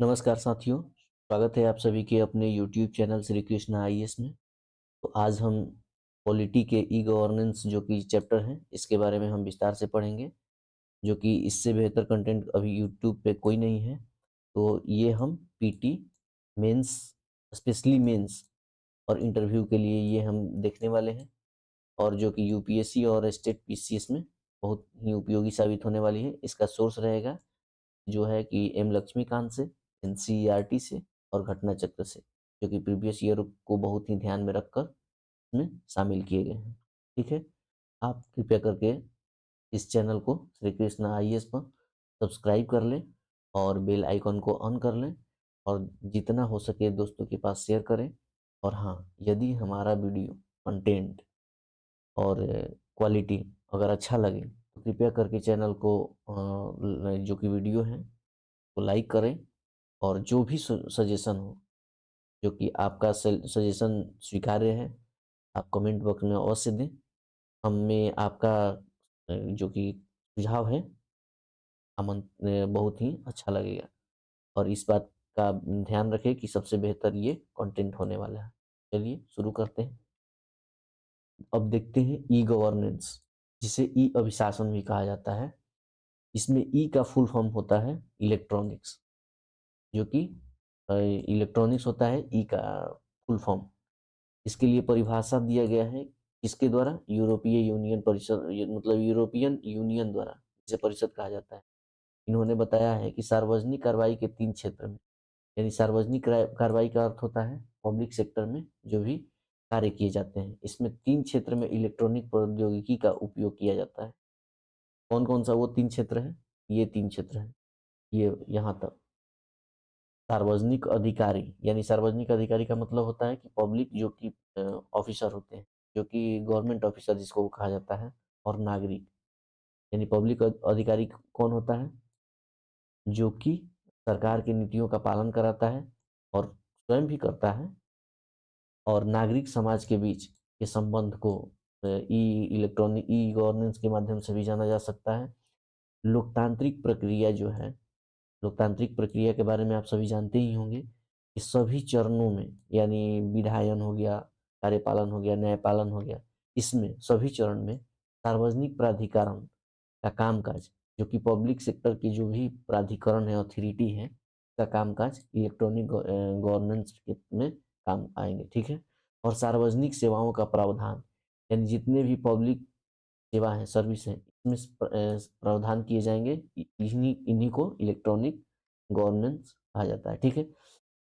नमस्कार साथियों, स्वागत है आप सभी के अपने YouTube channel Shri Krishna IAS में। तो आज हम पॉलिटी के ई गवर्नेंस जो कि चैप्टर है, इसके बारे में हम विस्तार से पढ़ेंगे, जो कि इससे बेहतर कंटेंट अभी यूट्यूब पे कोई नहीं है। तो ये हम पीटी, मेंस, स्पेशली मेंस और इंटरव्यू के लिए ये हम देखने वाले हैं, और जो कि यूपीएससी और स्टेट पीसीएस में बहुत ही उपयोगी साबित होने वाली है। इसका सोर्स रहेगा जो है कि एम लक्ष्मीकांत से, एनसीईआरटी से और घटना चक्र से, जो कि प्रीवियस ईयर को बहुत ही ध्यान में रखकर इसमें शामिल किए गए हैं। ठीक है, आप कृपया करके इस चैनल को श्री कृष्ण आईएएस पर सब्सक्राइब कर लें और बेल आइकन को ऑन कर लें, और जितना हो सके दोस्तों के पास शेयर करें। और हाँ, यदि हमारा वीडियो कंटेंट और क्वालिटी अगर अच्छा लगे तो कृपया करके चैनल को जो कि वीडियो है को लाइक करें, और जो भी सजेशन हो, जो कि आपका सजेशन स्वीकार्य है, आप कमेंट बॉक्स में अवश्य दें। हमें आपका जो कि सुझाव है बहुत ही अच्छा लगेगा, और इस बात का ध्यान रखें कि सबसे बेहतर ये कंटेंट होने वाला है। चलिए शुरू करते हैं। अब देखते हैं ई गवर्नेंस, जिसे ई अभिशासन भी कहा जाता है। इसमें ई का फुल फॉर्म होता है इलेक्ट्रॉनिक्स, जो कि इलेक्ट्रॉनिक्स होता है ई का फुल फॉर्म। इसके लिए परिभाषा दिया गया है किसके द्वारा? यूरोपीय यूनियन परिषद, मतलब यूरोपियन यूनियन द्वारा, जिसे परिषद कहा जाता है। इन्होंने बताया है कि सार्वजनिक कार्रवाई के 3 क्षेत्र में, यानी सार्वजनिक कार्रवाई का अर्थ होता है पब्लिक सेक्टर में जो भी कार्य किए जाते हैं, इसमें 3 क्षेत्र में इलेक्ट्रॉनिक प्रौद्योगिकी का उपयोग किया जाता है। कौन-कौन सा वो 3 क्षेत्र है? ये 3 क्षेत्र हैं, ये यहाँ तक। सार्वजनिक अधिकारी, यानी सार्वजनिक अधिकारी का मतलब होता है कि पब्लिक जो कि ऑफिसर होते हैं, जो कि गवर्नमेंट ऑफिसर जिसको कहा जाता है, और नागरिक, यानी पब्लिक अधिकारी कौन होता है? जो कि सरकार की नीतियों का पालन कराता है और स्वयं भी करता है, और नागरिक समाज के बीच के संबंध को ई गवर्नेंस के माध्यम से भी जाना जा सकता है। लोकतांत्रिक प्रक्रिया जो है, लोकतांत्रिक प्रक्रिया के बारे में आप सभी जानते ही होंगे कि सभी चरणों में, यानी विधायन हो गया, कार्यपालन हो गया, न्यायपालन हो गया, इसमें सभी चरण में सार्वजनिक प्राधिकरण का कामकाज, जो कि पब्लिक सेक्टर की जो भी प्राधिकरण है, अथॉरिटी है, का कामकाज इलेक्ट्रॉनिक गवर्नेंस में काम आएंगे। ठीक है, और सार्वजनिक सेवाओं का प्रावधान, यानी जितने भी पब्लिक सेवा है, सर्विस है, इसमें प्रावधान किए जाएंगे, इन्हीं इन्हीं को इलेक्ट्रॉनिक गवर्नेंस कहा जाता है। ठीक है,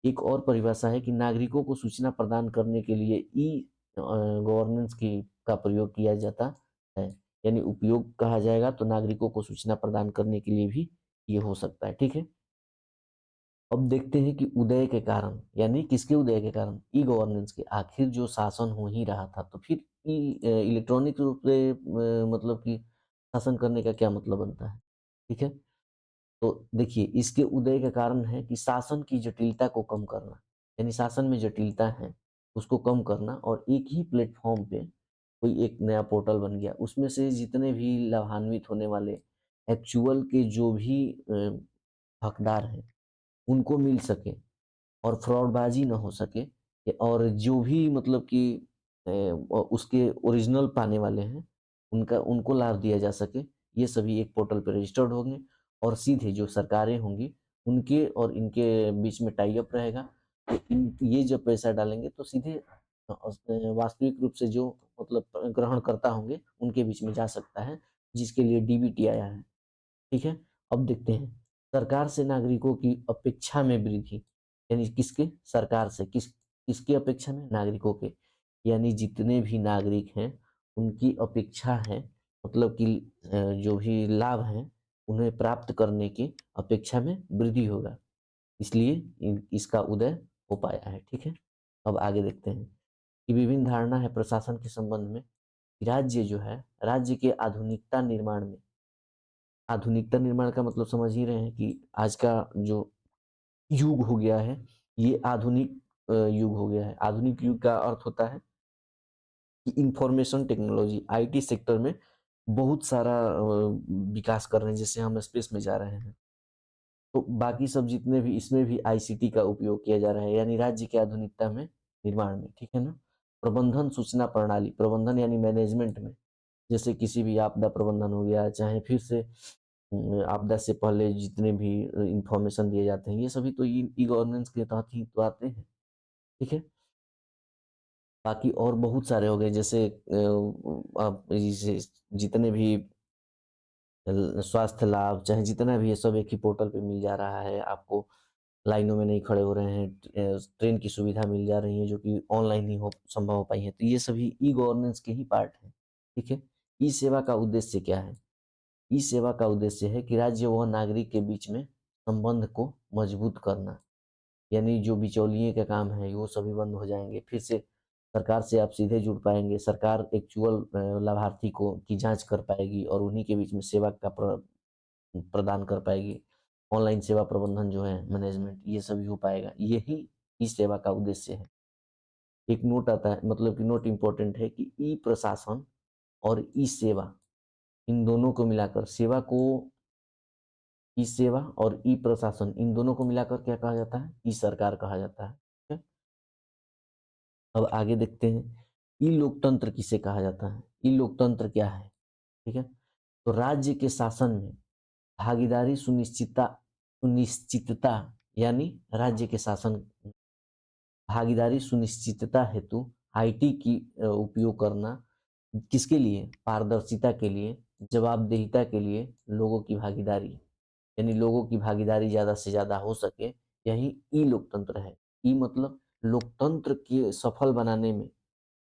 एक और परिभाषा है कि नागरिकों को सूचना प्रदान करने के लिए ई गवर्नेंस की का प्रयोग किया जाता है, यानी उपयोग कहा जाएगा तो नागरिकों को सूचना प्रदान करने के लिए भी ये हो सकता है। ठीक है, अब देखते हैं कि उदय के कारण, यानी किसके उदय के कारण? ई गवर्नेंस के। आखिर जो शासन हो ही रहा था, तो फिर इलेक्ट्रॉनिक रूप से मतलब कि शासन करने का क्या मतलब बनता है? ठीक है, तो देखिए, इसके उदय का कारण है कि शासन की जटिलता को कम करना, यानी शासन में जटिलता है उसको कम करना, और एक ही प्लेटफॉर्म पे कोई एक नया पोर्टल बन गया, उसमें से जितने भी लाभान्वित होने वाले एक्चुअल के जो भी हकदार हैं उनको मिल सके, और फ्रॉडबाजी ना हो सके, और जो भी मतलब कि उसके ओरिजिनल पाने वाले हैं उनका उनको लाभ दिया जा सके। ये सभी एक पोर्टल पे रजिस्टर्ड होंगे, और सीधे जो सरकारें होंगी उनके और इनके बीच में टाई अप रहेगा। तो ये जब पैसा डालेंगे तो सीधे वास्तविक रूप से जो मतलब ग्रहणकर्ता होंगे उनके बीच में जा सकता है, जिसके लिए डीबीटी आया है। ठीक है, अब देखते हैं सरकार से नागरिकों की अपेक्षा में वृद्धि, यानी किसके? सरकार से किसकी अपेक्षा में? नागरिकों के, यानी जितने भी नागरिक हैं उनकी अपेक्षा है, मतलब कि जो भी लाभ हैं उन्हें प्राप्त करने की अपेक्षा में वृद्धि होगा, इसलिए इसका उदय हो पाया है। ठीक है, अब आगे देखते हैं कि विभिन्न धारणा है प्रशासन के संबंध में। राज्य जो है, राज्य के आधुनिकता निर्माण में, आधुनिकता निर्माण का मतलब समझ ही रहे हैं कि आज का जो युग हो गया है, ये आधुनिक युग हो गया है। आधुनिक युग का अर्थ होता है कि इंफॉर्मेशन टेक्नोलॉजी, आईटी सेक्टर में बहुत सारा विकास कर रहे हैं, जैसे हम स्पेस में जा रहे हैं, तो बाकी सब जितने भी इसमें भी आईसीटी का उपयोग किया जा रहा है, यानी राज्य की आधुनिकता में निर्माण में, ठीक है ना? प्रबंधन सूचना प्रणाली, प्रबंधन यानी मैनेजमेंट में, जैसे किसी भी आपदा प्रबंधन हो गया, चाहे फिर से आपदा से पहले जितने भी इंफॉर्मेशन दिए जाते हैं, ये सभी तो ई गवर्नेंस के तहत ही तो आते हैं, ठीक है? बाकी और बहुत सारे हो गए, जैसे आप जैसे जितने भी स्वास्थ्य लाभ, चाहे जितना भी है सब एक ही पोर्टल पे मिल जा रहा है आपको। लाइनों में नहीं खड़े हो रहे हैं, ट्रेन की सुविधा मिल जा रही है जो कि ऑनलाइन ही हो संभव हो पाई है। तो ये सभी ई गवर्नेंस के ही पार्ट हैं, ठीक है? ई सेवा का उद्देश्य क्या है? ई सेवा का उद्देश्य है कि राज्य व नागरिक के बीच में संबंध को मजबूत करना, यानी जो बिचौलिए का काम है वो सभी बंद हो जाएंगे। फिर से सरकार से आप सीधे जुड़ पाएंगे, सरकार एक्चुअल लाभार्थी को की जांच कर पाएगी और उन्हीं के बीच में सेवा का प्रदान कर पाएगी। ऑनलाइन सेवा प्रबंधन जो है, मैनेजमेंट, ये सभी हो पाएगा। यही ई सेवा का उद्देश्य है। एक नोट आता है, मतलब कि नोट इम्पोर्टेंट है कि ई प्रशासन और ई सेवा, इन दोनों को मिलाकर सेवा को, ई सेवा और ई प्रशासन, इन दोनों को मिलाकर क्या कहा जाता है? ई सरकार कहा जाता है, ठीक है? अब आगे देखते हैं, ई लोकतंत्र किसे कहा जाता है? ई लोकतंत्र क्या है? ठीक है? तो राज्य के शासन में भागीदारी सुनिश्चितता, यानी राज्य के शासन भागीदारी सुनिश्चितता हेतु आईटी की उपयोग करना, किसके लिए? पारदर्शिता के लिए, जवाबदेहिता के लिए, लोगों की भागीदारी, यानी लोगों की भागीदारी ज़्यादा से ज़्यादा हो सके, यही ई लोकतंत्र है। ई मतलब लोकतंत्र के सफल बनाने में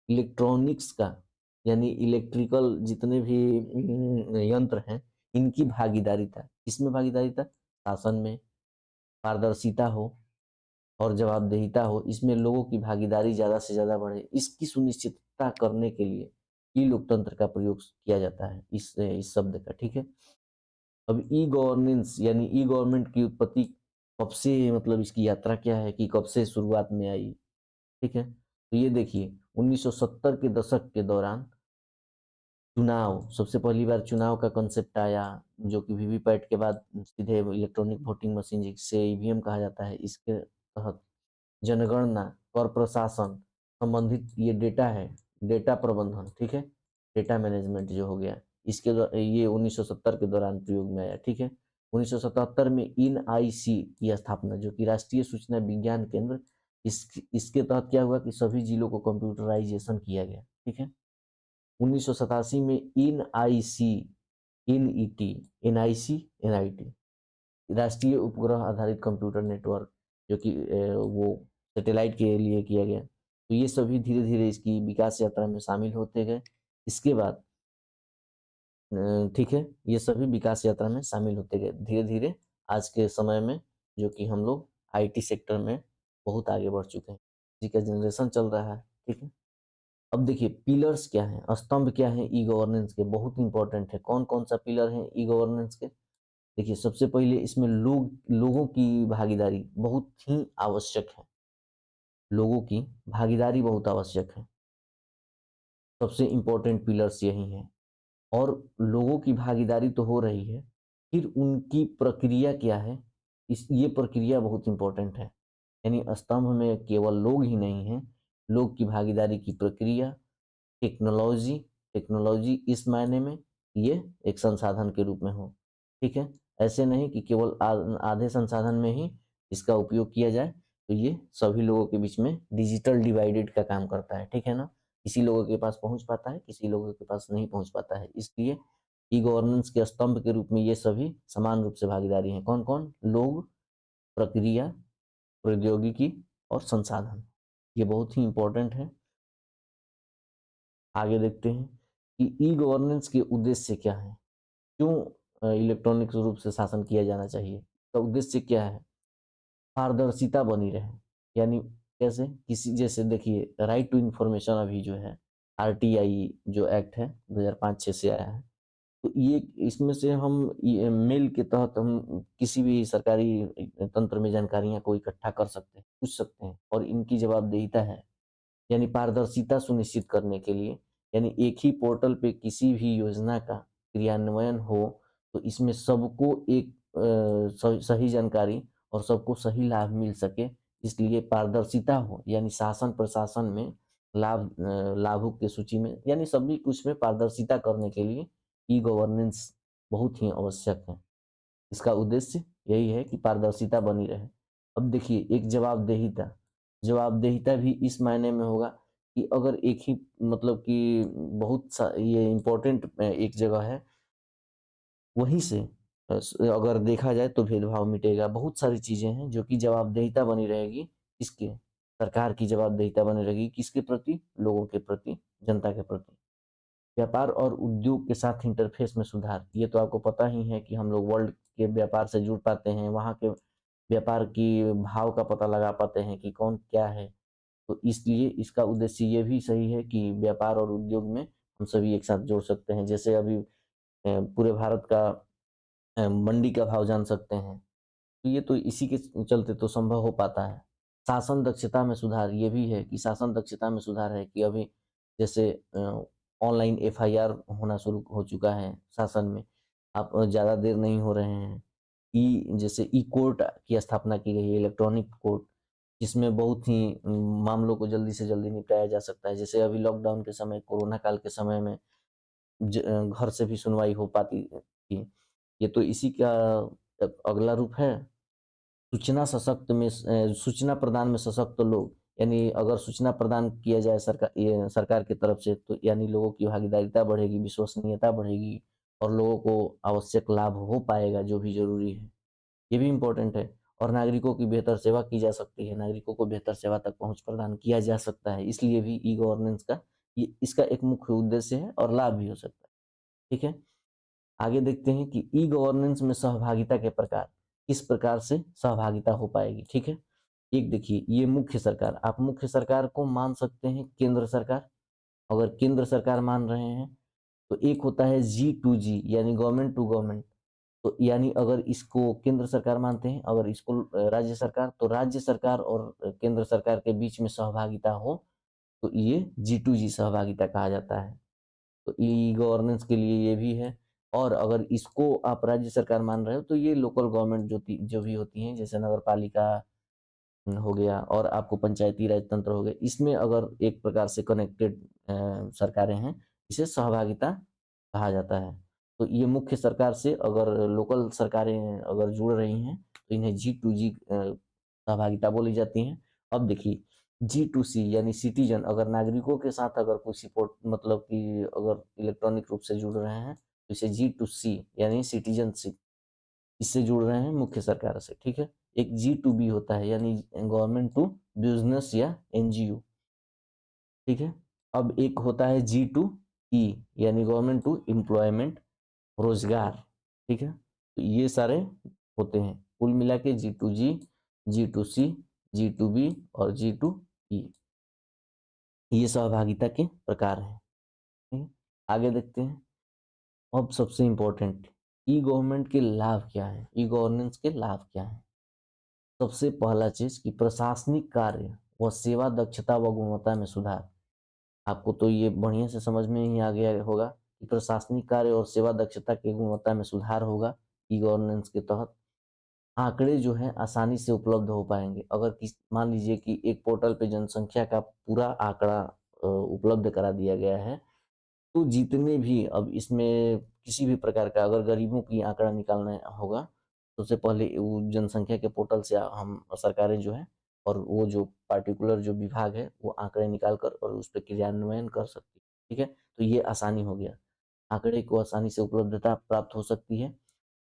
इलेक्ट्रॉनिक्स का, यानी इलेक्ट्रिकल जितने भी यंत्र हैं, इनकी भागीदारी था। किसमें भागीदारी था? शासन में। पारदर्शिता हो और जवाबदेहिता हो, इसमें लोगों की भागीदारी ज़्यादा से ज़्यादा बढ़े, इसकी सुनिश्चितता करने के लिए ई लोकतंत्र का प्रयोग किया जाता है, इस शब्द का, ठीक है? अब ई गवर्नेंस यानी ई गवर्नमेंट की उत्पत्ति कब से, मतलब इसकी यात्रा क्या है कि कब से शुरुआत में आई, ठीक है? तो ये देखिए 1970 के दशक के दौरान चुनाव, सबसे पहली बार चुनाव का कंसेप्ट आया, जो कि वीवीपैट के बाद सीधे इलेक्ट्रॉनिक वोटिंग मशीन, जिसे ईवीएम कहा जाता है, इसके तहत जनगणना, कर प्रशासन संबंधित ये डेटा है, डेटा प्रबंधन, ठीक है? डेटा मैनेजमेंट जो हो गया, ये 1970 के दौरान प्रयोग में आया, ठीक है? 1977 में इन आईसी की स्थापना, जो कि राष्ट्रीय सूचना विज्ञान केंद्र, इसके तहत क्या हुआ कि सभी जिलों को कंप्यूटराइजेशन किया गया, ठीक है? 1987 में in IC, in ET, NIC, NIT, राष्ट्रीय उपग्रह आधारित कंप्यूटर नेटवर्क, जो कि वो सैटेलाइट के लिए किया गया। तो ये सभी धीरे-धीरे इसकी विकास यात्रा में शामिल होते गए। इसके बाद ठीक है, ये सभी विकास यात्रा में शामिल होते गए। धीरे-धीरे आज के समय में जो कि हम लोग आईटी सेक्टर में बहुत आगे बढ़ चुके हैं। जी का जनरेशन चल रहा है, ठीक है? अब देखिए पिलर्स क्या हैं, स्तंभ क्या हैं ई गवर्नेंस के, बहुत इंपॉर्टेंट है। कौन-कौन सा पिलर है ई गवर्नेंस के? देखिए सबसे पहले इसमें लोगों की भागीदारी बहुत ही आवश्यक है। लोगों की भागीदारी बहुत आवश्यक है। सबसे इम्पोर्टेंट पिलर्स यही हैं। और लोगों की भागीदारी तो हो रही है, फिर उनकी प्रक्रिया क्या है, ये प्रक्रिया बहुत इम्पोर्टेंट है। यानी स्तंभ में केवल लोग ही नहीं हैं, लोग की भागीदारी की प्रक्रिया, टेक्नोलॉजी, टेक्नोलॉजी इस मायने में ये एक संसाधन के रूप में हो, ठीक है? ऐसे नहीं कि केवल आधे संसाधन में ही इसका उपयोग किया जाए, तो ये सभी लोगों के बीच में डिजिटल डिवाइडेड का काम करता है, ठीक है ना? किसी लोगों के पास पहुँच पाता है, किसी लोगों के पास नहीं पहुँच पाता है। इसलिए ई गवर्नेंस के स्तंभ के रूप में ये सभी समान रूप से भागीदारी हैं। कौन-कौन? लोग, प्रक्रिया, प्रौद्योगिकी और संसाधन। ये बहुत ही इम्पोर्टेंट है। आगे देखते हैं कि ई गवर्नेंस के उद्देश्य क्या हैं? क्यों इलेक्ट्रॉनिक रूप से शासन किया जाना चाहिए? इसका उद्देश्य क्या है? पारदर्शिता बनी रहे, यानी कैसे? किसी जैसे देखिए राइट टू इन्फॉर्मेशन अभी जो है, आरटीआई जो एक्ट है 2005-6 से आया है, तो ये इसमें से हम ये मेल के तहत हम किसी भी सरकारी तंत्र में जानकारियाँ को इकट्ठा कर सकते हैं, पूछ सकते हैं और इनकी जवाबदेहिता है। यानी पारदर्शिता सुनिश्चित करने के लिए, यानी एक ही पोर्टल पे किसी भी योजना का क्रियान्वयन हो, तो इसमें सबको एक सही जानकारी और सबको सही लाभ मिल सके, इसलिए पारदर्शिता हो, यानी शासन प्रशासन में लाभुक की सूची में यानी सभी कुछ में पारदर्शिता करने के लिए ई गवर्नेंस बहुत ही आवश्यक है। इसका उद्देश्य यही है कि पारदर्शिता बनी रहे। अब देखिए एक जवाबदेहिता, जवाबदेहिता भी इस मायने में होगा कि अगर एक ही मतलब कि बहुत सा ये इम्पोर्टेंट एक जगह है, वहीं से अगर देखा जाए तो भेदभाव मिटेगा। बहुत सारी चीज़ें हैं जो कि जवाबदेहिता बनी रहेगी, किसके? सरकार की जवाबदेहिता बनी रहेगी, किसके प्रति? लोगों के प्रति, जनता के प्रति। व्यापार और उद्योग के साथ इंटरफेस में सुधार, ये तो आपको पता ही है कि हम लोग वर्ल्ड के व्यापार से जुड़ पाते हैं, वहाँ के व्यापार की भाव का पता लगा पाते हैं कि कौन क्या है। तो इसलिए इसका उद्देश्य ये भी सही है कि व्यापार और उद्योग में हम सभी एक साथ जोड़ सकते हैं। जैसे अभी पूरे भारत का मंडी का भाव जान सकते हैं। तो ये तो इसी के चलते तो संभव हो पाता है। शासन दक्षता में सुधार, ये भी है कि शासन दक्षता में सुधार है कि अभी जैसे ऑनलाइन एफआईआर होना शुरू हो चुका है शासन में। आप ज़्यादा देर नहीं हो रहे हैं। जैसे ई कोर्ट की स्थापना की गई है, इलेक्ट्रॉनिक कोर्ट, जिसमें बहुत ही मामलों को जल्दी से जल्दी निपटाया जा सकता है। जैसे अभी लॉकडाउन के समय, कोरोना काल के समय में घर से भी सुनवाई हो पाती थी। ये तो इसी का अगला रूप है। सूचना प्रदान में सशक्त लोग, यानी अगर सूचना प्रदान किया जाए सरकार की तरफ से, तो यानी लोगों की भागीदारिता बढ़ेगी, विश्वसनीयता बढ़ेगी और लोगों को आवश्यक लाभ हो पाएगा जो भी ज़रूरी है। ये भी इम्पोर्टेंट है। और नागरिकों की बेहतर सेवा की जा सकती है, नागरिकों को बेहतर सेवा तक पहुँच प्रदान किया जा सकता है। इसलिए भी ई गवर्नेंस का ये इसका एक मुख्य उद्देश्य है और लाभ भी हो सकता है। ठीक है? आगे देखते हैं कि ई गवर्नेंस में सहभागिता के प्रकार, किस प्रकार से सहभागिता हो पाएगी। ठीक है? एक देखिए, ये मुख्य सरकार, आप मुख्य सरकार को मान सकते हैं केंद्र सरकार। अगर केंद्र सरकार मान रहे हैं तो एक होता है G2G, यानी गवर्नमेंट टू गवर्नमेंट। तो यानी अगर इसको केंद्र सरकार मानते हैं, अगर इसको राज्य सरकार, तो राज्य सरकार और केंद्र सरकार के बीच में सहभागिता हो तो ये G2G सहभागिता कहा जाता है। तो ई गवर्नेंस के लिए ये भी है। और अगर इसको आप राज्य सरकार मान रहे हो तो ये लोकल गवर्नमेंट जो भी होती हैं, जैसे नगर पालिका हो गया और आपको पंचायती राज तंत्र हो गए, इसमें अगर एक प्रकार से कनेक्टेड सरकारें हैं, इसे सहभागिता कहा जाता है। तो ये मुख्य सरकार से अगर लोकल सरकारें अगर जुड़ रही हैं तो इन्हें G2G सहभागिता बोली जाती हैं। अब देखिए G2C यानी सिटीजन, अगर नागरिकों के साथ अगर कोई सपोर्ट मतलब कि अगर इलेक्ट्रॉनिक रूप से जुड़ रहे हैं तो इसे G2C यानी सिटीजनशिप, इससे जुड़ रहे हैं मुख्य सरकार से। ठीक है? एक G2B होता है यानी गवर्नमेंट टू बिजनेस या एनजीओ। ठीक है? अब एक होता है G2E यानी गवर्नमेंट टू एम्प्लॉयमेंट, रोजगार। ठीक है? तो ये सारे होते हैं। कुल मिला के G2G, G2C, G2B और G2E, ये सहभागिता के प्रकार हैं। ठीक है? आगे देखते हैं। अब सबसे इम्पोर्टेंट, ई गवर्नमेंट के लाभ क्या हैं? ई गवर्नेंस के लाभ क्या हैं? सबसे पहला चीज कि प्रशासनिक कार्य व सेवा दक्षता व गुणवत्ता में सुधार। आपको तो ये बढ़िया से समझ में ही आ गया होगा कि प्रशासनिक कार्य और सेवा दक्षता की गुणवत्ता में सुधार होगा ई गवर्नेंस के तहत। आंकड़े जो हैं आसानी से उपलब्ध हो पाएंगे। अगर मान लीजिए कि एक पोर्टल पे जनसंख्या का पूरा आंकड़ा उपलब्ध करा दिया गया है, तो जितने भी अब इसमें किसी भी प्रकार का अगर गरीबों की आंकड़ा निकालना होगा, सबसे पहले वो जनसंख्या के पोर्टल से हम सरकारें जो है और वो जो पार्टिकुलर जो विभाग है वो आंकड़े निकाल कर और उस पर क्रियान्वयन कर सकती है। ठीक है? तो ये आसानी हो गया, आंकड़े को आसानी से उपलब्धता प्राप्त हो सकती है।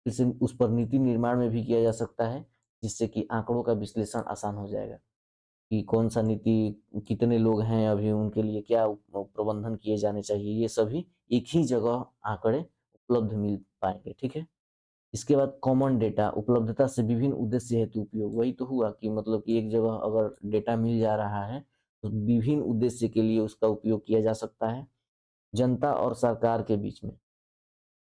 इससे उस पर नीति निर्माण में भी किया जा सकता है, जिससे कि आंकड़ों का विश्लेषण आसान हो जाएगा कि कौन सा नीति, कितने लोग हैं अभी, उनके लिए क्या प्रबंधन किए जाने चाहिए, ये सभी एक ही जगह आंकड़े उपलब्ध मिल पाएंगे। ठीक है? इसके बाद कॉमन डेटा उपलब्धता से विभिन्न उद्देश्य हेतु उपयोग। वही तो हुआ कि मतलब कि एक जगह अगर डेटा मिल जा रहा है तो विभिन्न उद्देश्य के लिए उसका उपयोग किया जा सकता है। जनता और सरकार के बीच में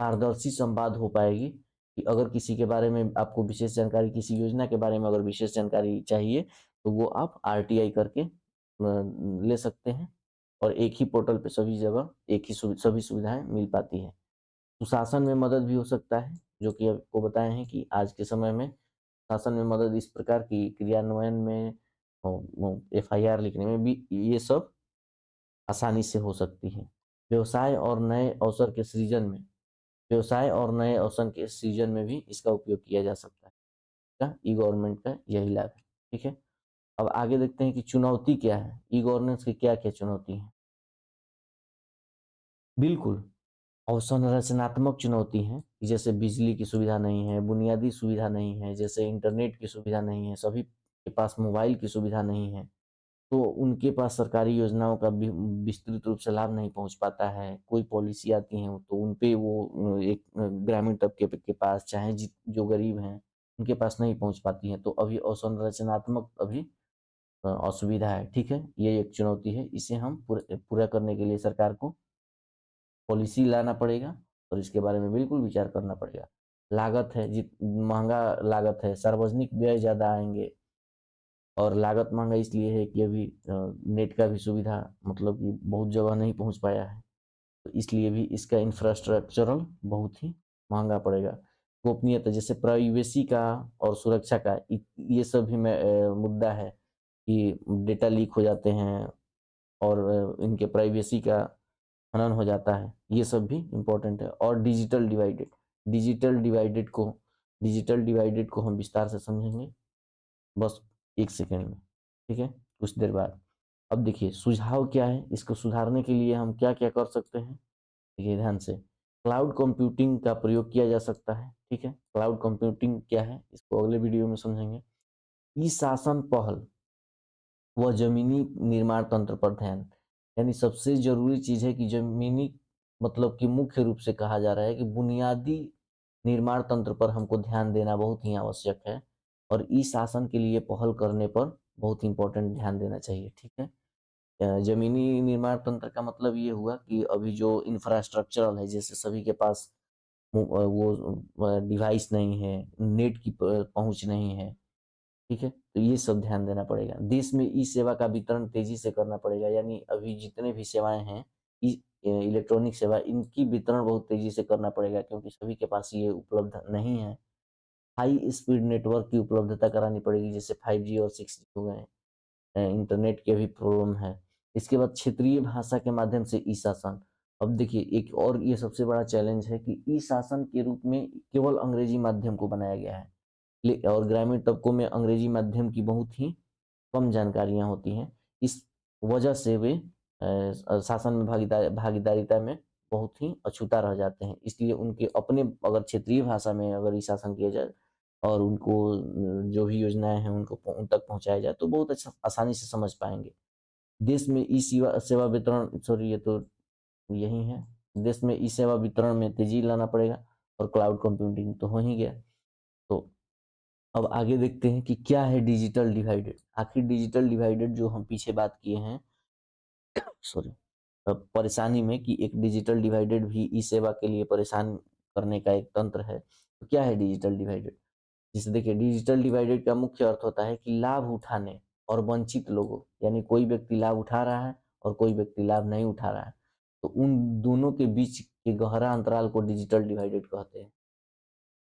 पारदर्शी संवाद हो पाएगी कि अगर किसी के बारे में आपको विशेष जानकारी, किसी योजना के बारे में अगर विशेष जानकारी चाहिए तो वो आप आरटीआई करके ले सकते हैं और एक ही पोर्टल पे सभी जगह एक ही सभी सुविधाएं मिल पाती हैं। सुशासन में मदद भी हो सकता है, जो कि आपको बताए हैं कि आज के समय में शासन में मदद इस प्रकार की क्रियान्वयन में एफआईआर लिखने में भी ये सब आसानी से हो सकती है। व्यवसाय और नए अवसर के सृजन में व्यवसाय और नए अवसर के सृजन में भी इसका उपयोग किया जा सकता है। का ई गवर्नमेंट का यही लाभ है। ठीक है। अब आगे देखते हैं कि चुनौती क्या है, ई गवर्नेंस की क्या क्या चुनौती है। बिल्कुल, अवसंरचनात्मक चुनौती हैं कि जैसे बिजली की सुविधा नहीं है, बुनियादी सुविधा नहीं है, जैसे इंटरनेट की सुविधा नहीं है, सभी के पास मोबाइल की सुविधा नहीं है, तो उनके पास सरकारी योजनाओं का विस्तृत रूप से लाभ नहीं पहुंच पाता है। कोई पॉलिसी आती है तो उन पे वो एक ग्रामीण तबके के पास, चाहे जो गरीब हैं उनके पास नहीं पहुंच पाती हैं, तो अभी अवसंरचनात्मक अभी असुविधा है। ठीक है, ये एक चुनौती है, इसे हम पूरा करने के लिए सरकार को पॉलिसी लाना पड़ेगा और इसके बारे में बिल्कुल विचार करना पड़ेगा। लागत है, महंगा लागत है, सार्वजनिक व्यय ज़्यादा आएंगे और लागत महंगा इसलिए है कि अभी नेट का भी सुविधा मतलब कि बहुत जगह नहीं पहुंच पाया है, तो इसलिए भी इसका इंफ्रास्ट्रक्चरल बहुत ही महंगा पड़ेगा। गोपनीयता जैसे प्राइवेसी का और सुरक्षा का ये सब भी मुद्दा है कि डेटा लीक हो जाते हैं और इनके प्राइवेसी का हनन हो जाता है, ये सब भी इम्पोर्टेंट है। और डिजिटल डिवाइडेड को हम विस्तार से समझेंगे बस एक सेकेंड में। ठीक है, कुछ देर बाद। अब देखिए सुझाव क्या है, इसको सुधारने के लिए हम क्या क्या कर सकते हैं। देखिए ध्यान से, क्लाउड कंप्यूटिंग का प्रयोग किया जा सकता है। ठीक है, क्लाउड कंप्यूटिंग क्या है इसको अगले वीडियो में समझेंगे। ई शासन पहल व जमीनी निर्माण तंत्र पर ध्यान, यानी सबसे जरूरी चीज है कि जमीनी मतलब कि मुख्य रूप से कहा जा रहा है कि बुनियादी निर्माण तंत्र पर हमको ध्यान देना बहुत ही आवश्यक है और ई शासन के लिए पहल करने पर बहुत इंपॉर्टेंट ध्यान देना चाहिए। ठीक है, जमीनी निर्माण तंत्र का मतलब ये हुआ कि अभी जो इंफ्रास्ट्रक्चरल है, जैसे सभी के पास वो डिवाइस नहीं है, नेट की पहुंच नहीं है। ठीक है, तो ये सब ध्यान देना पड़ेगा। देश में ई सेवा का वितरण तेजी से करना पड़ेगा, यानी अभी जितने भी सेवाएं हैं इलेक्ट्रॉनिक सेवा, इनकी वितरण बहुत तेजी से करना पड़ेगा क्योंकि सभी के पास ये उपलब्ध नहीं है। हाई स्पीड नेटवर्क की उपलब्धता करानी पड़ेगी, जैसे 5G और 6G हो गए। इंटरनेट की भी प्रॉब्लम है। इसके बाद क्षेत्रीय भाषा के माध्यम से ई शासन। अब देखिए एक और ये सबसे बड़ा चैलेंज है कि ई शासन के रूप में केवल अंग्रेजी माध्यम को बनाया गया है और ग्रामीण तबकों में अंग्रेजी माध्यम की बहुत ही कम जानकारियां होती हैं। इस वजह से वे शासन में भागीदारिता में बहुत ही अछूता रह जाते हैं। इसलिए उनके अपने अगर क्षेत्रीय भाषा में अगर ई शासन किया जाए और उनको जो भी योजनाएं हैं उनको उन तक पहुंचाया जाए तो बहुत अच्छा आसानी से समझ पाएंगे। देश में ई सेवा सेवा वितरण, सॉरी ये तो यही है। देश में ई सेवा वितरण में तेजी लाना पड़ेगा और क्लाउड कंप्यूटिंग तो हो ही गया। तो अब आगे देखते हैं कि क्या है डिजिटल डिवाइडेड। आखिर डिजिटल डिवाइडेड जो हम पीछे बात किए हैं, सॉरी, परेशानी में कि एक डिजिटल डिवाइडेड भी ई सेवा के लिए परेशान करने का एक तंत्र है। तो क्या है डिजिटल डिवाइडेड। जिसे देखिए डिजिटल डिवाइडेड का मुख्य अर्थ होता है कि लाभ उठाने और वंचित लोगों, यानी कोई व्यक्ति लाभ उठा रहा है और कोई व्यक्ति लाभ नहीं उठा रहा है, तो उन दोनों के बीच के गहरा अंतराल को डिजिटल डिवाइडेड कहते हैं।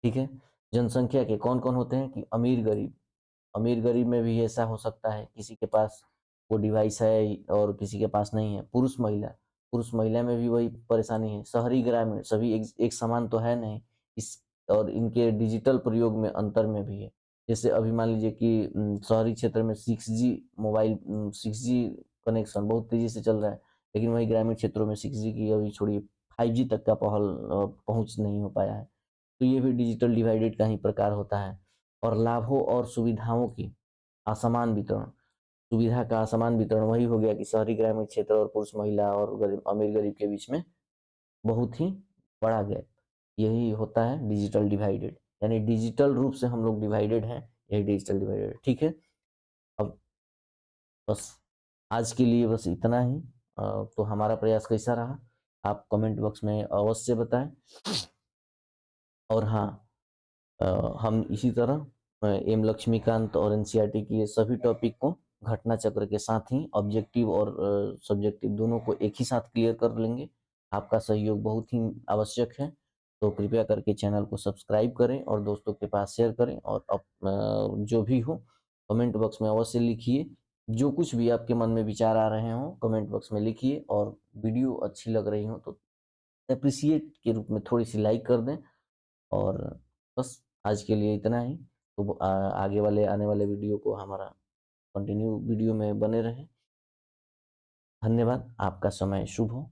ठीक है, जनसंख्या के कौन कौन होते हैं कि अमीर गरीब। अमीर गरीब में भी ऐसा हो सकता है किसी के पास वो डिवाइस है और किसी के पास नहीं है। पुरुष महिला में भी वही परेशानी है। शहरी ग्रामीण सभी एक समान तो है नहीं। इस और इनके डिजिटल प्रयोग में अंतर में भी है। जैसे अभी मान लीजिए कि शहरी क्षेत्र में 6G कनेक्शन बहुत तेजी से चल रहा है, लेकिन वही ग्रामीण क्षेत्रों में 6G की अभी छोड़िए 5G तक का पहुंच नहीं हो पाया है। तो ये भी डिजिटल डिवाइडेड का ही प्रकार होता है। और लाभों और सुविधाओं की असमान वितरण, सुविधा का असमान वितरण वही हो गया कि शहरी ग्रामीण क्षेत्र और पुरुष महिला और गरीब अमीर गरीब के बीच में बहुत ही बड़ा गैप, यही होता है डिजिटल डिवाइडेड। यानी डिजिटल रूप से हम लोग डिवाइडेड हैं, यही डिजिटल डिवाइडेड। ठीक है, अब बस आज के लिए बस इतना ही। तो हमारा प्रयास कैसा रहा आप कमेंट बॉक्स में अवश्य बताएं। और हाँ, हम इसी तरह एम लक्ष्मीकांत और एनसीईआरटी की ये सभी टॉपिक को घटना चक्र के साथ ही ऑब्जेक्टिव और सब्जेक्टिव दोनों को एक ही साथ क्लियर कर लेंगे। आपका सहयोग बहुत ही आवश्यक है। तो कृपया करके चैनल को सब्सक्राइब करें और दोस्तों के पास शेयर करें और जो भी हो कमेंट बॉक्स में अवश्य लिखिए। जो कुछ भी आपके मन में विचार आ रहे हों कमेंट बॉक्स में लिखिए और वीडियो अच्छी लग रही हो तो एप्रिसिएट के रूप में थोड़ी-सी लाइक कर दें और बस आज के लिए इतना ही। तो आगे वाले आने वाले वीडियो को हमारा कंटिन्यू वीडियो में बने रहें। धन्यवाद, आपका समय शुभ हो।